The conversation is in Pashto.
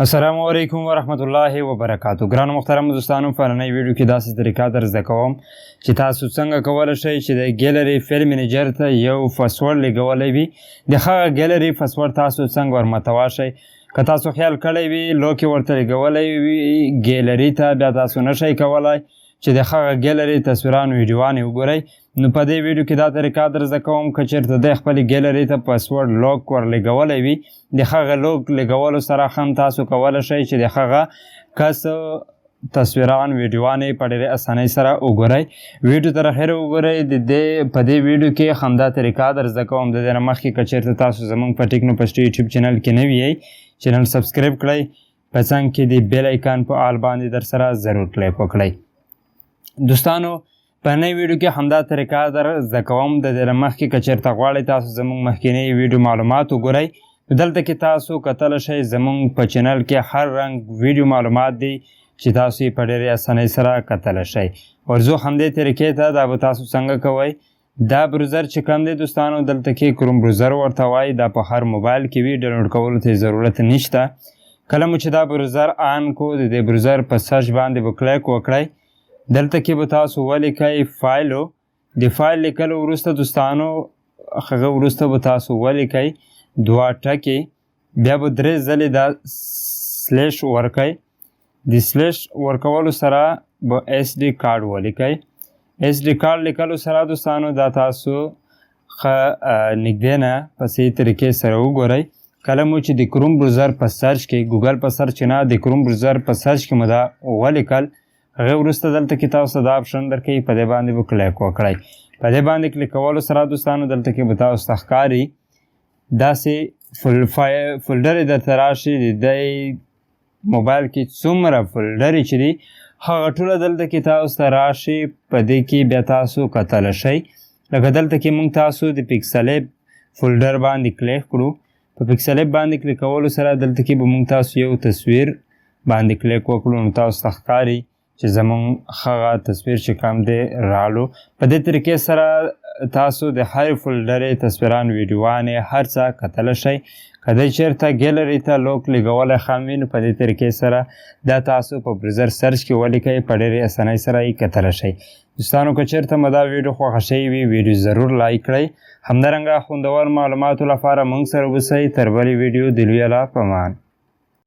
السلام علیکم ورحمت الله وبرکاتو. ګرانو محترم دوستانو، په نننۍ ویډیو کې داسې طریقه در زده کوم چې تاسو څنګه کولی شئ چې د ګیلري فایل منیجر ته یو پاسورډ لګولی وي. د هغه ګیلري پاسورډ تاسو څنګه ورماتولی شئ. که تاسو خیال کړی وي لوک یې ورته لګولی وي ګیلري ته، بیا تاسو نشئ کولی چې د هغه ګیلري تصویران ویډیوان وګورئ. نو په دې ویډیو کې دا طریقه در زده کوم که چېرته دی خپلې ګیلري ته پاسورډ لوک ورلګولی وي، د هغه لوک لګولو سره هم تاسو کولی شئ چې د هغه کس تصویران ویډیوان په ډېرې اسانۍ سره وګورئ. ویډیو تر اخره وګورئ. په دې ویډیو کې همدا طریقه در زده کوم. د دې نه مخکې که چېرته تاسو زموږ په ټیکنوپسټ یوټیوب چینل کې نوي یئ، چینل سبسکرایب کړئ، په څنګ کې د بیل ایکان په آل باندې در سره ضرور کلیک وکړئ. دوستانو، په نوې ویډیو کې همدا طریقه در زده کوم. د دې نه مخکې که چېرته غواړئ تاسو زموږ مخکینی ویډیو معلومات وګورئ، دلته کې تاسو کتلی شئ زموږ په چینل کې هر رنګ ویډیو معلومات دي چې تاسو یې په ډېرې اسانۍ سره کتلی شئ. ورځو همدې طریقې ته دا به تاسو څنګه کوئ. دا بروزر چې کوم دی دوستانو، دلته کې کروم بروزر ورته وایي. دا په هر موبایل کې وي، ډاونلوډ کولو ته ضرورت نشته. کله مو چې دا بروزر آن کو، د دې بروزر په سرچ باندې به کلیک وکړئ. دلته کې به تاسو ولیکئ فایلو. د فایل لیکلو وروسته دوستانو، هغه وروسته به تاسو ولیکئ دوه ټکي، بیا به درې ځلې دا سلیش ورکئ. د سلیش ورکولو سره به ایس ډي کارډ ولیکئ. ایس ډي کارډ لیکلو سره دوستانو دا تاسو ښه نږدې نه په صحیح طریقې سره وګورئ. کله مو چې د کروم بروزر په سرچ کې، ګوګل په سرچ نه، د کروم بروزر په سرچ کې مو دا ولیکل، هغه وروسته دلته کې تاسو دا آپشن درکوي، په دې باندې به کلیک وکړئ. په دې باندې کلیک کولو سره دوستانو دلته کې به تاسو ته ښکاري داسې فولډرې درته راشي. د دې موبایل کې څومره فولډرې چې دي هغه ټوله دلته کې تاسو ته راشي. په دې کې بیا تاسو کتلی شئ. لکه دلته کې موږ تاسو د پیکسلیب فولډر باندې کلیک کړو. په پیکسلیب باندې کلیک کولو سره دلته کې به موږ تاسو یو تصویر باندې کلیک وکړو، نو تاسو ته ښکاري چې زموږ هغه تصویر چې کوم دی رالو. په دې طریقې سره تاسو د هر فولډرې تصویران ویډیوانې هر څه کتلی شئ. که دی چېرته ګیلري ته لوک لګولی هم وي، نو په دې طریقې سره دا تاسو په بروزر سرچ کې ولیکئ، په ډېرې اسانۍ سره یې کتلی شئ. دوستانو، که چېرته مو دا ویډیو خوښه شوې وي، ویډیو ضرور لایک کړئ. همدارنګه خوندور معلوماتو لپاره موږ سره اوسئ. تر بلې ویډیو د لوی الله په امان.